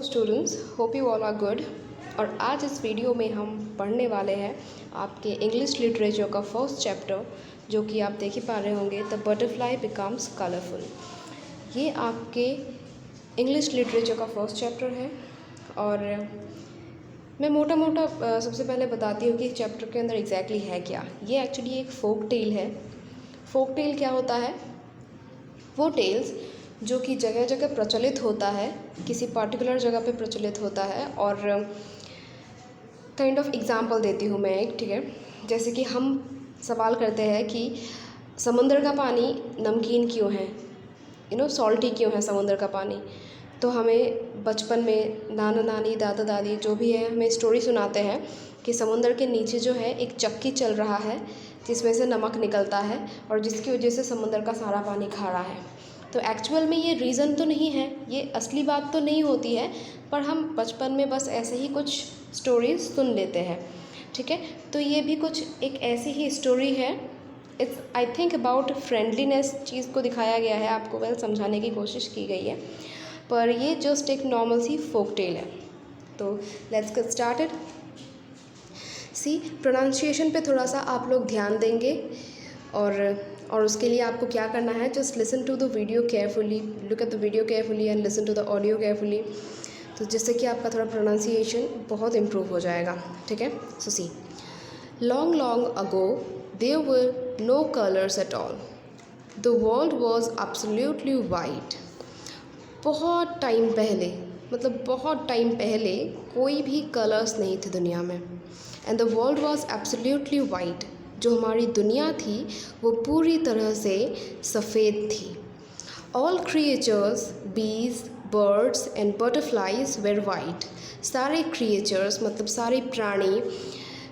Hello students, hope you all are good. और आज इस वीडियो में हम पढ़ने वाले हैं आपके इंग्लिश लिटरेचर का फर्स्ट चैप्टर, जो कि आप देख ही पा रहे होंगे, द बटरफ्लाई बिकम्स कलरफुल। ये आपके इंग्लिश लिटरेचर का फर्स्ट चैप्टर है और मैं मोटा मोटा सबसे पहले बताती हूँ कि इस चैप्टर के अंदर एग्जैक्टली है क्या। ये एक्चुअली एक फोक टेल है। फोक टेल क्या होता है? वो टेल्स जो कि जगह जगह प्रचलित होता है, किसी पर्टिकुलर जगह पे प्रचलित होता है। और काइंड ऑफ एग्जांपल देती हूँ मैं एक, ठीक है। जैसे कि हम सवाल करते हैं कि समुंदर का पानी नमकीन क्यों है, सॉल्टी क्यों है समुंदर का पानी। तो हमें बचपन में नाना नानी दादा दादी जो भी है हमें स्टोरी सुनाते हैं कि समुंदर के नीचे जो है एक चक्की चल रहा है जिसमें से नमक निकलता है और जिसकी वजह से समुंदर का सारा पानी खारा है। तो एक्चुअल में ये रीज़न तो नहीं है, ये असली बात तो नहीं होती है, पर हम बचपन में बस ऐसे ही कुछ स्टोरीज सुन लेते हैं, ठीक है। तो ये भी कुछ एक ऐसी ही स्टोरी है। It's I think about friendliness चीज़ को दिखाया गया है, आपको वेल समझाने की कोशिश की गई है, पर ये जस्ट एक नॉर्मल सी फोक टेल है। तो let's get started. See, pronunciation पे थोड़ा सा आप लोग ध्यान देंगे और उसके लिए आपको क्या करना है, just listen to the video carefully, look at the video carefully and listen to the audio carefully, तो जिससे कि आपका थोड़ा प्रोनाउंसिएशन बहुत इम्प्रूव हो जाएगा, ठीक है। So see, long long ago there were no colours at all, the world was absolutely white. बहुत टाइम पहले, मतलब बहुत टाइम पहले कोई भी कलर्स नहीं थे दुनिया में। And the world was absolutely white, जो हमारी दुनिया थी वो पूरी तरह से सफ़ेद थी। All creatures, bees, birds and butterflies were white. सारे क्रिएचर्स मतलब सारे प्राणी,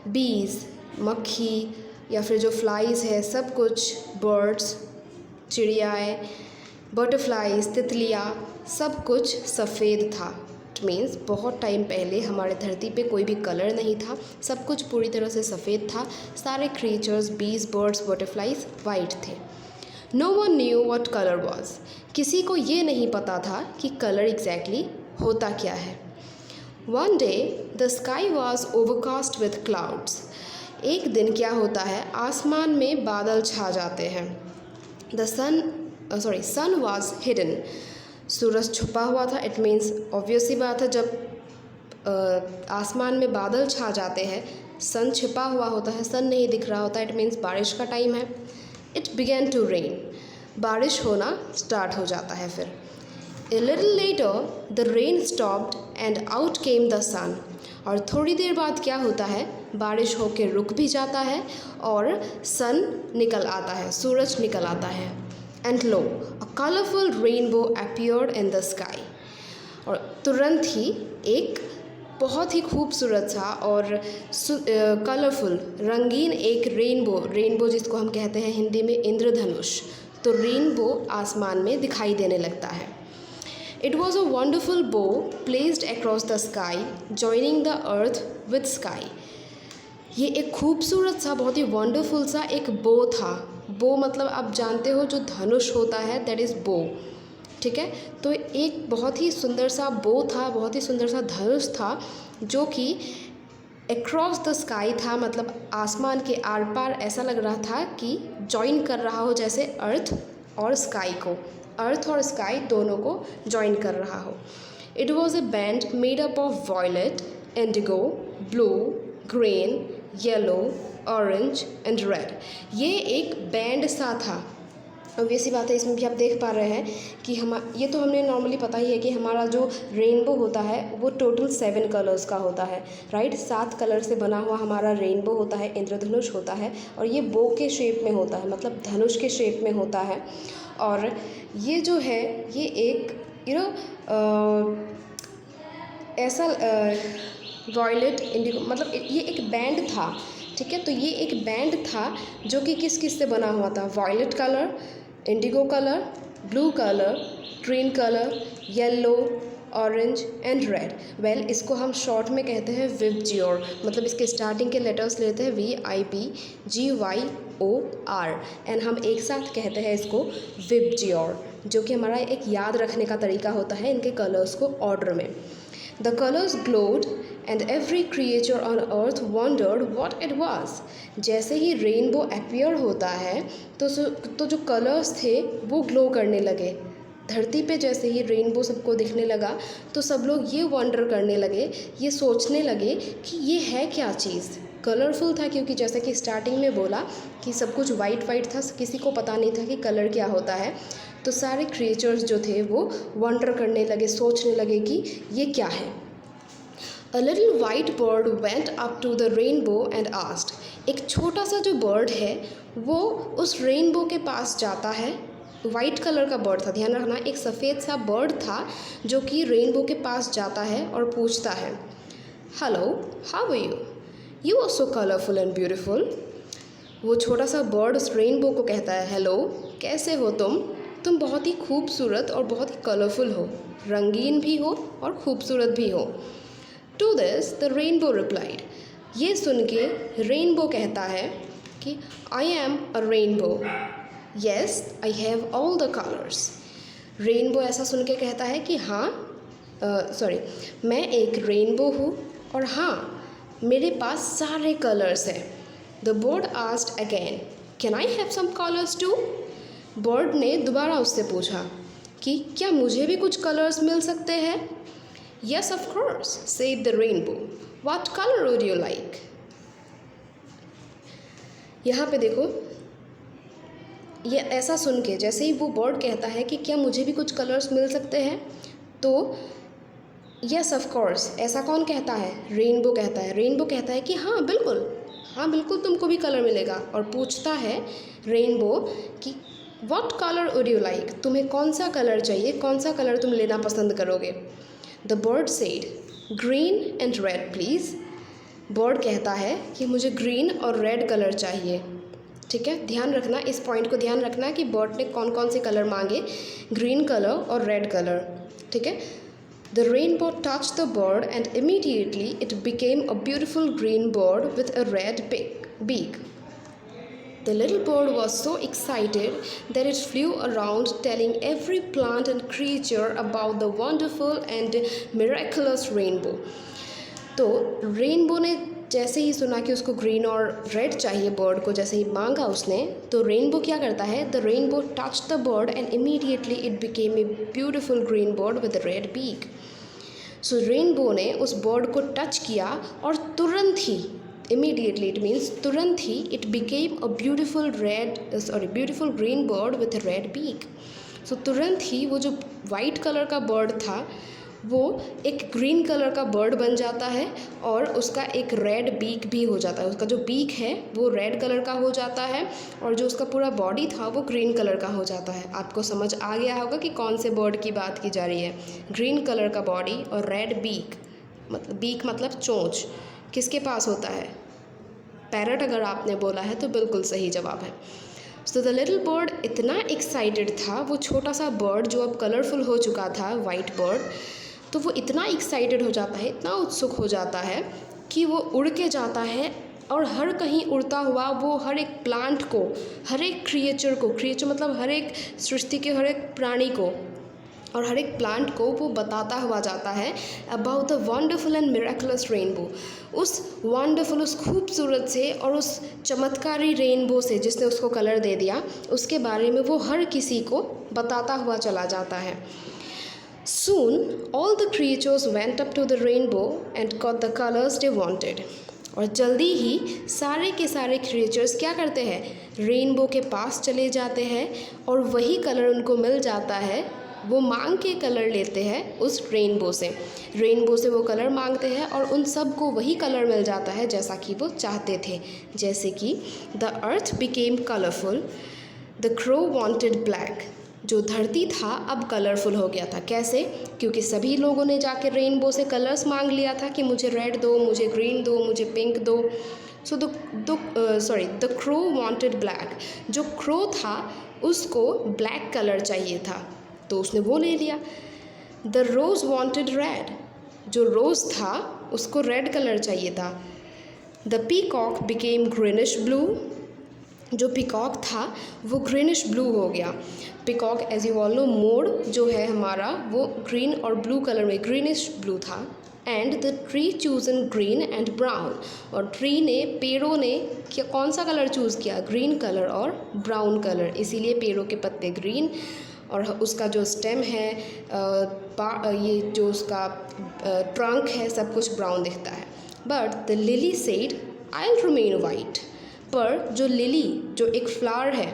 बीज मक्खी या फिर जो फ्लाइज है सब कुछ, बर्ड्स चिड़ियाएँ, बटरफ्लाइज तितलियाँ, सब कुछ सफ़ेद था। मीन्स बहुत टाइम पहले हमारे धरती पे कोई भी कलर नहीं था, सब कुछ पूरी तरह से सफ़ेद था। सारे creatures, bees, birds, butterflies white थे। No one knew what colour was. किसी को ये नहीं पता था कि कलर एग्जैक्टली होता क्या है। One day the sky was overcast with clouds. एक दिन क्या होता है, आसमान में बादल छा जाते हैं। The sun was hidden. सूरज छुपा हुआ था। इट मीन्स ऑब्वियस सी बात है, जब आसमान में बादल छा जाते हैं, सन छिपा हुआ होता है, सन नहीं दिख रहा होता, इट मीन्स बारिश का टाइम है। It began to rain. बारिश होना स्टार्ट हो जाता है। फिर a little later the rain stopped and out came the sun. और थोड़ी देर बाद क्या होता है, बारिश होकर रुक भी जाता है और सन निकल आता है, सूरज निकल आता है। And low, a colourful rainbow appeared in the sky. और तुरंत ही एक बहुत ही खूबसूरत सा और कलरफुल, रंगीन एक रेनबो जिसको हम कहते हैं हिंदी में इंद्रधनुष, तो रेनबो आसमान में दिखाई देने लगता है। इट वॉज अ वंडरफुल बो placed across the sky joining the earth with sky. ये एक खूबसूरत सा, बहुत ही वंडरफुल सा एक बो था। बो मतलब आप जानते हो जो धनुष होता है, दैट इज़ बो, ठीक है। तो एक बहुत ही सुंदर सा बो था, बहुत ही सुंदर सा धनुष था जो कि अक्रॉस द स्काई था, मतलब आसमान के आर पार ऐसा लग रहा था कि जॉइन कर रहा हो, जैसे अर्थ और स्काई को, अर्थ और स्काई दोनों को जॉइन कर रहा हो। It was a band made up of violet, indigo, blue, green, yellow, orange and red. ये एक बैंड सा था। ऑब्वियसली बात है, इसमें भी आप देख पा रहे हैं कि ये तो हमने नॉर्मली पता ही है कि हमारा जो रेनबो होता है वो टोटल 7 कलर्स का होता है, राइट। 7 कलर से बना हुआ हमारा रेनबो होता है, इंद्रधनुष होता है, और ये बो के शेप में होता है, मतलब धनुष के शेप में होता है। और ये जो है ये एक ऐसा वॉयलेट, इंडिगो, मतलब ये एक बैंड था, ठीक है। तो ये एक बैंड था जो कि किस किस से बना हुआ था, violet colour, indigo colour, blue colour, green colour, yellow, orange and red. Well, इसको हम शॉर्ट में कहते हैं विबजियोर, मतलब इसके स्टार्टिंग के लेटर्स लेते हैं VIBGYOR एंड हम एक साथ कहते हैं इसको विबजियोर, जो कि हमारा एक याद रखने का तरीका होता है इनके कलर्स को ऑर्डर में। The colors glowed and every creature on earth wondered what it was. जैसे ही रेनबो अपीयर होता है तो जो कलर्स थे वो ग्लो करने लगे। धरती पे जैसे ही रेनबो सबको दिखने लगा तो सब लोग ये वंडर करने लगे, ये सोचने लगे कि ये है क्या चीज़। कलरफुल था क्योंकि जैसे कि स्टार्टिंग में बोला कि सब कुछ वाइट वाइट था, किसी को पता नहीं था कि कलर क्या होता है। तो सारे क्रिएचर्स जो थे वो वंडर करने लगे, सोचने लगे कि ये क्या है। A little white bird went up to the rainbow and asked. एक छोटा सा जो बर्ड है वो उस रेनबो के पास जाता है। वाइट कलर का बर्ड था, ध्यान रखना, एक सफ़ेद सा बर्ड था जो कि रेनबो के पास जाता है और पूछता है, hello, how are you? You are so colourful and beautiful. वो छोटा सा बर्ड उस रेनबो को कहता है, हेलो, कैसे हो तुम बहुत ही खूबसूरत और बहुत ही कलरफुल हो, रंगीन भी हो और खूबसूरत भी हो। To this the rainbow replied. ये सुन के रेनबो कहता है कि I am a rainbow, yes I have all the colours. Rainbow ऐसा सुन के कहता है कि हाँ मैं एक रेनबो हूँ और हाँ मेरे पास सारे कलर्स हैं। The bird asked again, can I have some colours too? Bird ने दोबारा उससे पूछा कि क्या मुझे भी कुछ कलर्स मिल सकते हैं? Yes, of course, said the rainbow. What color would you like? यहाँ पे देखो, ये ऐसा सुन के जैसे ही वो बर्ड कहता है कि क्या मुझे भी कुछ कलर्स मिल सकते हैं, तो यस ऑफ कोर्स, ऐसा कौन कहता है? रेनबो कहता है। रेनबो कहता है कि हाँ बिल्कुल तुमको भी कलर मिलेगा। और पूछता है रेनबो कि what colour would you like? तुम्हें कौन सा कलर चाहिए, कौन सा कलर तुम लेना पसंद करोगे? The bird said, green and red please. Bird कहता है कि मुझे ग्रीन और रेड कलर चाहिए। ठीक है, ध्यान रखना, इस पॉइंट को ध्यान रखना कि बर्ड ने कौन कौन से कलर मांगे, ग्रीन कलर और रेड कलर। ठीक है, the rainbow touched the bird and immediately it became a beautiful green bird with a red beak. The little bird was so excited that it flew around telling every plant and creature about the wonderful and miraculous rainbow. तो rainbow ने जैसे ही सुना कि उसको green और red चाहिए, bird को जैसे ही मांगा उसने, तो रेनबो क्या करता है, the rainbow touched the bird and immediately it became a beautiful green bird with red beak. So rainbow ने उस बर्ड को टच किया और तुरंत ही, immediately it means तुरंत ही, it became a beautiful green bird with a red beak. So तुरंत ही वो जो वाइट कलर का बर्ड था वो एक ग्रीन कलर का बर्ड बन जाता है और उसका एक रेड बीक भी हो जाता है। उसका जो बीक है वो रेड कलर का हो जाता है और जो उसका पूरा बॉडी था वो ग्रीन कलर का हो जाता है। आपको समझ आ गया होगा कि कौन से बर्ड की बात की जा रही है। ग्रीन कलर का बॉडी और रेड बीक, बीक मतलब चोंच, किसके पास होता है? पैरट अगर आपने बोला है तो बिल्कुल सही जवाब है। सो द लिटिल बर्ड इतना एक्साइटेड था, वो छोटा सा बर्ड जो अब कलरफुल हो चुका था, वाइट बर्ड, तो वो इतना एक्साइटेड हो जाता है, इतना उत्सुक हो जाता है कि वो उड़ के जाता है और हर कहीं उड़ता हुआ वो हर एक प्लांट को, हर एक क्रिएचर को, क्रिएचर मतलब हर एक सृष्टि के हर एक प्राणी को और हर एक प्लांट को वो बताता हुआ जाता है about the wonderful and miraculous rainbow. उस वंडरफुल, उस खूबसूरत से और उस चमत्कारी रेनबो से जिसने उसको कलर दे दिया, उसके बारे में वो हर किसी को बताता हुआ चला जाता है। Soon all the creatures went up to the rainbow and got the colors they wanted. और जल्दी ही सारे के सारे क्रिएचर्स क्या करते हैं, रेनबो के पास चले जाते हैं और वही कलर उनको मिल जाता है। वो मांग के कलर लेते हैं उस रेनबो से वो कलर मांगते हैं और उन सब को वही कलर मिल जाता है जैसा कि वो चाहते थे। जैसे कि the earth became colourful, the crow wanted black. जो धरती था अब कलरफुल हो गया था। कैसे? क्योंकि सभी लोगों ने जाके रेनबो से कलर्स मांग लिया था कि मुझे रेड दो, मुझे ग्रीन दो, मुझे पिंक दो। So the crow wanted black. जो क्रो था उसको ब्लैक कलर चाहिए था तो उसने वो ले लिया। The rose wanted red. जो रोज़ था उसको रेड कलर चाहिए था। The peacock became greenish blue. जो पिकॉक था वो ग्रीनिश ब्लू हो गया। Peacock as you all know more जो है हमारा वो ग्रीन और ब्लू कलर में ग्रीनिश ब्लू था। And the tree chose in green and brown, और ट्री ने पेड़ों ने क्या कौन सा कलर चूज़ किया, ग्रीन कलर और ब्राउन कलर, इसीलिए पेड़ों के पत्ते ग्रीन और उसका जो स्टेम है ये जो उसका ट्रंक है सब कुछ ब्राउन दिखता है। But the lily said I will remain white, पर जो लिली जो एक फ्लावर है,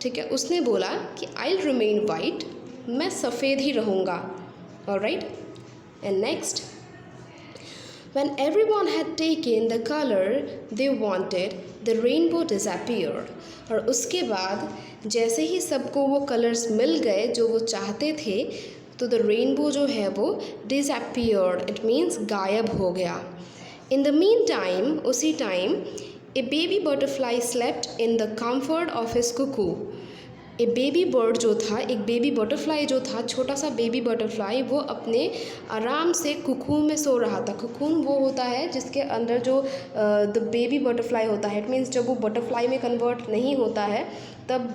ठीक है, उसने बोला कि आई विल रिमेन वाइट, मैं सफ़ेद ही रहूँगा। Alright, and next, when everyone had taken the color they wanted, the rainbow disappeared। और उसके बाद जैसे ही सबको वो कलर्स मिल गए जो वो चाहते थे, तो द रेनबो जो है वो disappeared, इट मीन्स गायब हो गया। इन द मीन टाइम, उसी time, a baby butterfly slept in the comfort of his cocoon. A baby bird जो था, एक बेबी बटरफ्लाई जो था, छोटा सा बेबी बटरफ्लाई, वो अपने आराम से कुकून में सो रहा था। कुकून वो होता है जिसके अंदर जो द बेबी बटरफ्लाई होता है, इट मीन्स जब वो बटरफ्लाई में कन्वर्ट नहीं होता है तब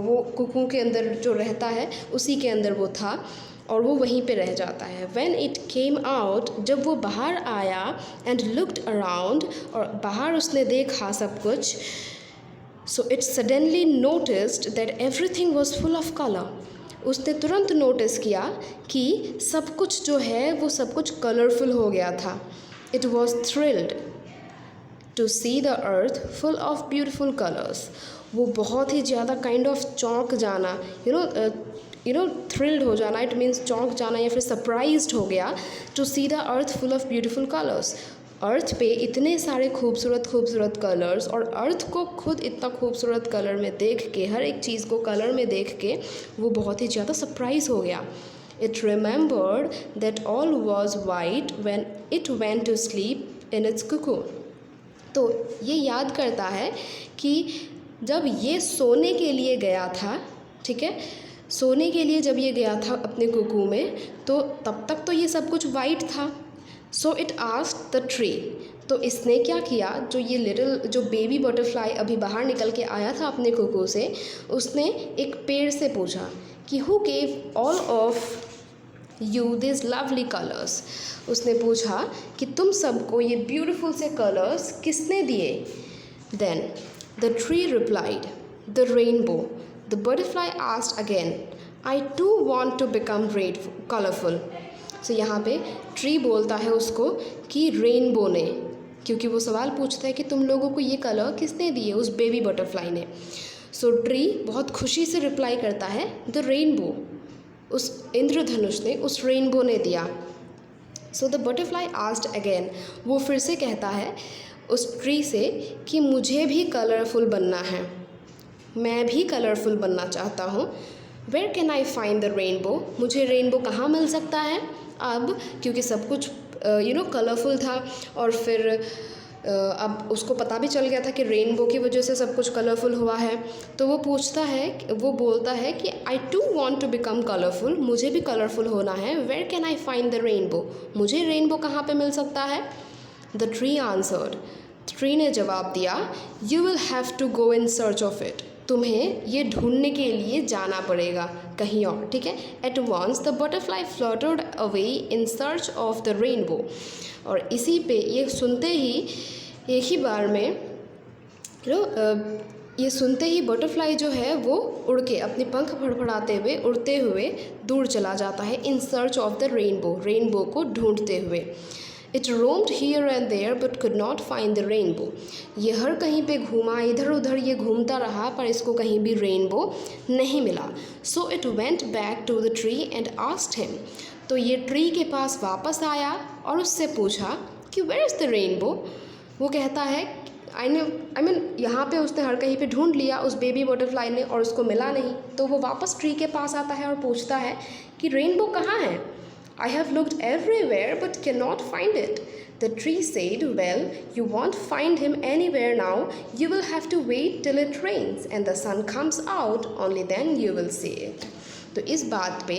वो कुकू के अंदर जो रहता है उसी के अंदर वो था और वो वहीं पे रह जाता है। When it came out, जब वो बाहर आया, and looked around, और बाहर उसने देखा सब कुछ, so it suddenly noticed that everything was full of color। उसने तुरंत नोटिस किया कि सब कुछ जो है वो सब कुछ कलरफुल हो गया था। It was thrilled to see the earth full of beautiful colors। वो बहुत ही ज़्यादा काइंड ऑफ चौंक जाना, थ्रिल्ड हो जाना, इट मीन्स चौंक जाना या फिर सरप्राइज्ड हो गया। To see the earth full of beautiful colours, earth पे इतने सारे खूबसूरत खूबसूरत कलर्स, और अर्थ को खुद इतना खूबसूरत कलर में देख के, हर एक चीज़ को कलर में देख के वो बहुत ही ज़्यादा सरप्राइज हो गया। It remembered that all was white when it went to sleep in its cocoon. तो ये याद करता है कि जब ये सोने के लिए गया था, ठीक है, सोने के लिए जब ये गया था अपने कुकू में, तो तब तक तो ये सब कुछ वाइट था। So it asked the tree, तो इसने क्या किया, जो ये लिटिल जो बेबी बटरफ्लाई अभी बाहर निकल के आया था अपने कुकू से, उसने एक पेड़ से पूछा कि who gave all of you this lovely colours. उसने पूछा कि तुम सबको ये ब्यूटीफुल से कलर्स किसने दिए। Then the tree replied the rainbow. The butterfly asked again I too want to become red colourful. So यहाँ पे ट्री बोलता है उसको कि रेनबो ने, क्योंकि वो सवाल पूछता है कि तुम लोगों को ये कलर किसने दिए, उस बेबी बटरफ्लाई ने। सो ट्री बहुत खुशी से रिप्लाई करता है द रेनबो, उस इंद्रधनुष ने, उस रेनबो ने दिया। सो द बटरफ्लाई आस्क्ड अगेन, वो फिर से कहता है उस ट्री से कि मुझे भी कलरफुल बनना है, मैं भी कलरफुल बनना चाहता हूँ। Where can I find the rainbow, मुझे रेनबो कहाँ मिल सकता है। अब क्योंकि सब कुछ कलरफुल था और फिर अब उसको पता भी चल गया था कि रेनबो की वजह से सब कुछ कलरफुल हुआ है, तो वो पूछता है, वो बोलता है कि I too want to become colourful, मुझे भी कलरफुल होना है। Where can I find the rainbow, मुझे रेनबो कहाँ पे मिल सकता है। द ट्री आंसर्ड, ट्री ने जवाब दिया you will have to go in search of it, तुम्हें ये ढूंढने के लिए जाना पड़ेगा कहीं और, ठीक है। At once the butterfly fluttered away in search of the rainbow, और इसी पे ये सुनते ही एक ही बार में ये सुनते ही बटरफ्लाई जो है वो उड़ के अपने पंख फड़फड़ाते हुए उड़ते हुए दूर चला जाता है in search of the rainbow, rainbow को ढूंढते हुए। It roamed here and there but could not find the rainbow, ये हर कहीं पे घूमा, इधर उधर ये घूमता रहा पर इसको कहीं भी रेनबो नहीं मिला। So it went back to the tree and asked him, तो ये ट्री के पास वापस आया और उससे पूछा कि वेयर इज़ द रेनबो। वो कहता है आई मीन यहाँ पे उसने हर कहीं पे ढूंढ लिया उस बेबी बटरफ्लाई ने और उसको मिला नहीं, तो वो वापस ट्री के पास आता है और पूछता है कि रेनबो कहाँ है। I have looked everywhere but cannot find it. The tree said, well, you won't find him anywhere now. You will have to wait till it rains and the sun comes out, only then you will see it. तो इस बात पे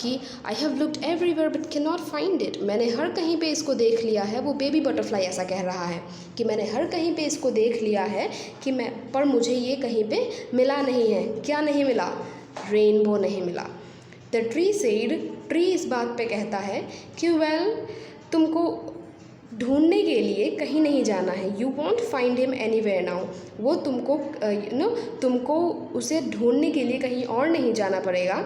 कि I have looked everywhere but can not find it, मैंने हर कहीं पे इसको देख लिया है, वो बेबी बटरफ्लाई ऐसा कह रहा है कि मैंने हर कहीं पे इसको देख लिया है कि मैं, पर मुझे ये कहीं पे मिला नहीं है। क्या नहीं मिला? रेनबो नहीं मिला। द ट्री सेड, ट्री इस बात पे कहता है कि वेल, तुमको ढूंढने के लिए कहीं नहीं जाना है, you want find him anywhere now, वो तुमको तुमको उसे ढूंढने के लिए कहीं और नहीं जाना पड़ेगा।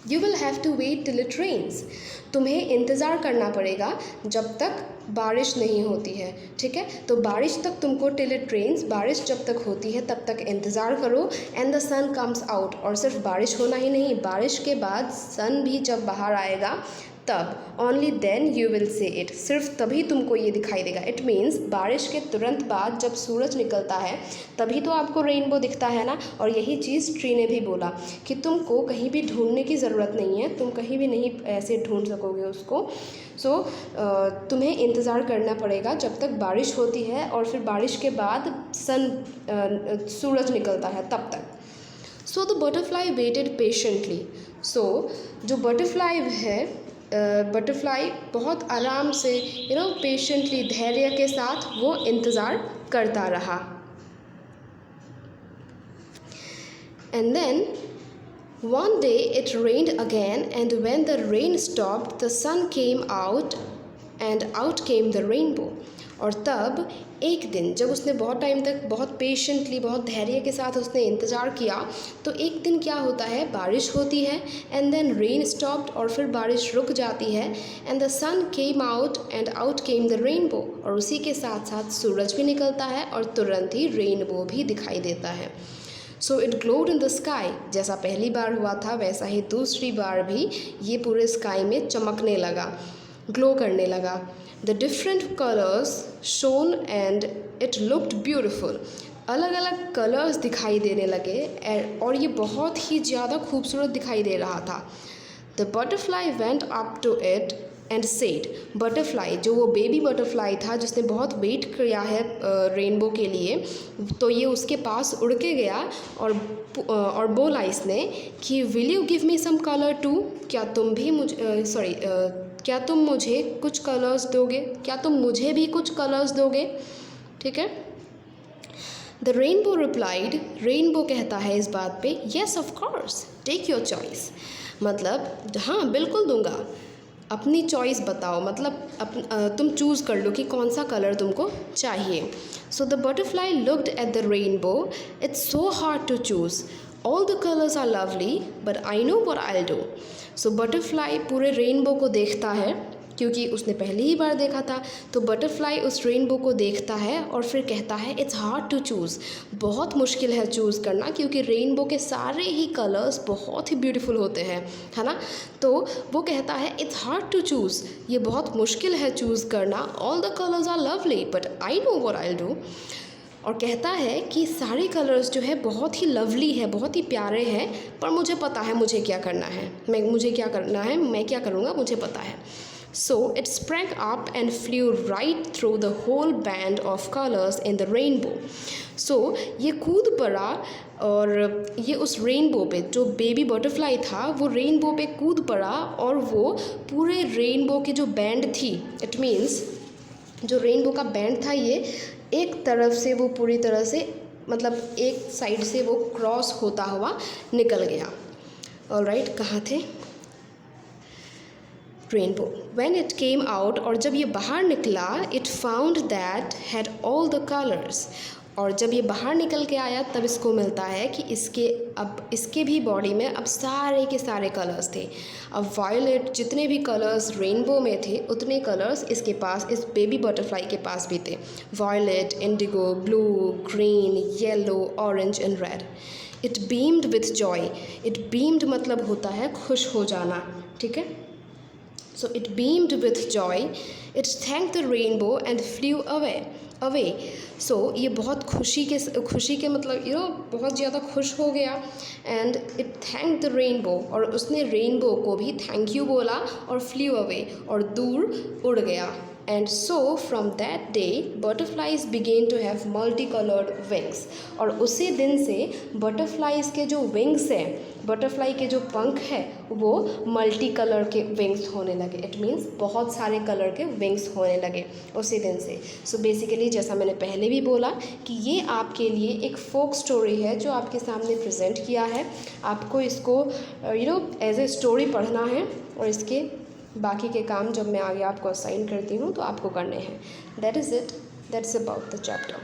You will have to wait till it rains, तुम्हें इंतज़ार करना पड़ेगा जब तक बारिश नहीं होती है, ठीक है। तो बारिश तक तुमको, टिल इट रेन्स, बारिश जब तक होती है तब तक इंतज़ार करो। And the sun comes out, और सिर्फ बारिश होना ही नहीं, बारिश के बाद सन भी जब बाहर आएगा तब, only then you will see it, सिर्फ तभी तुमको ये दिखाई देगा। इट मीन्स बारिश के तुरंत बाद जब सूरज निकलता है तभी तो आपको रेनबो दिखता है ना। और यही चीज़ ट्री ने भी बोला कि तुमको कहीं भी ढूंढने की ज़रूरत नहीं है, तुम कहीं भी नहीं ऐसे ढूंढ सकोगे उसको। सो तुम्हें इंतज़ार करना पड़ेगा जब तक बारिश होती है, और फिर बारिश के बाद सूरज निकलता है तब तक। So the butterfly waited patiently, so जो बटरफ्लाई है, बटरफ्लाई बहुत आराम से पेशेंटली, धैर्य के साथ वो इंतज़ार करता रहा। And then one day it rained again, and when the rain stopped the sun came out and out came the rainbow। और तब एक दिन जब उसने बहुत टाइम तक बहुत पेशेंटली, बहुत धैर्य के साथ उसने इंतज़ार किया, तो एक दिन क्या होता है, बारिश होती है, एंड देन रेन स्टॉप्ड, और फिर बारिश रुक जाती है, and the sun came out and out came the rainbow, और उसी के साथ साथ सूरज भी निकलता है और तुरंत ही रेनबो भी दिखाई देता है। So it glowed in the sky, जैसा पहली बार हुआ था वैसा ही दूसरी बार भी ये पूरे स्काई में चमकने लगा, ग्लो करने लगा। The different colours shown and it looked beautiful, अलग अलग कलर्स दिखाई देने लगे और ये बहुत ही ज़्यादा खूबसूरत दिखाई दे रहा था। The butterfly went up to it and said, butterfly जो वो बेबी बटरफ्लाई था जिसने बहुत वेट किया है रेनबो के लिए, तो ये उसके पास उड़ के गया और बोला इसने कि will you give me some colour too, क्या तुम भी क्या तुम मुझे कुछ कलर्स दोगे, क्या तुम मुझे भी कुछ कलर्स दोगे, ठीक है। द रेनबो रिप्लाइड, रेनबो कहता है इस बात पे, yes of course take your choice, मतलब हाँ बिल्कुल दूंगा, अपनी चॉइस बताओ, मतलब तुम चूज़ कर लो कि कौन सा कलर तुमको चाहिए। So the butterfly looked at the rainbow, it's so hard to choose, all the colours are lovely but I know what I will do. सो बटरफ्लाई पूरे रेनबो को देखता है, क्योंकि उसने पहली ही बार देखा था, तो बटरफ्लाई उस रेनबो को देखता है और फिर कहता है इट्स हार्ड टू चूज़, बहुत मुश्किल है चूज़ करना, क्योंकि रेनबो के सारे ही कलर्स बहुत ही ब्यूटीफुल होते हैं, है ना। तो वो कहता है इट्स हार्ड टू चूज़, ये बहुत मुश्किल है चूज़ करना, all the colours are lovely but I know what I will do. और कहता है कि सारे कलर्स जो है बहुत ही लवली है, बहुत ही प्यारे हैं, पर मुझे पता है मुझे क्या करना है, मैं क्या करूँगा मुझे पता है। So it sprang up and flew right through the whole band of colors in the rainbow. So ये कूद पड़ा और ये उस रेनबो पे, जो बेबी बटरफ्लाई था वो रेनबो पे कूद पड़ा, और वो पूरे रेनबो की जो बैंड थी, इट मीन्स जो रेनबो का बैंड था, ये एक तरफ से वो पूरी तरह से, मतलब एक साइड से वो क्रॉस होता हुआ निकल गया। ऑलराइट, कहाँ थे? Rainbow when it came out, और जब ये बाहर निकला, it found that had all the colours, और जब ये बाहर निकल के आया तब इसको मिलता है कि इसके भी बॉडी में अब सारे के सारे कलर्स थे। अब वायलेट जितने भी कलर्स रेनबो में थे उतने कलर्स इसके पास, इस बेबी बटरफ्लाई के पास भी थे। Violet, indigo, blue, green, yellow, orange and red. It beamed with joy, it beamed मतलब होता है खुश हो जाना, ठीक है। So it beamed with joy, it thanked the rainbow and flew away. So ये बहुत खुशी के मतलब बहुत ज़्यादा खुश हो गया, and it thanked the rainbow, और उसने रेनबो को भी थैंक यू बोला और flew away, और दूर उड़ गया, and so from that day butterflies began to have multi coloured wings. और उसी दिन से बटरफ्लाइज के जो विंग्स हैं, बटरफ्लाई के जो पंख है वो मल्टी कलर के विंग्स होने लगे। इट मीन्स बहुत सारे कलर के विंग्स होने लगे उसी दिन से। सो बेसिकली जैसा मैंने पहले भी बोला कि ये आपके लिए एक फोक स्टोरी है जो आपके सामने प्रेजेंट किया है। आपको इसको एज ए स्टोरी पढ़ना है और इसके बाकी के काम जब मैं आगे आपको असाइन करती हूँ तो आपको करने हैं। That is it, that's about the chapter.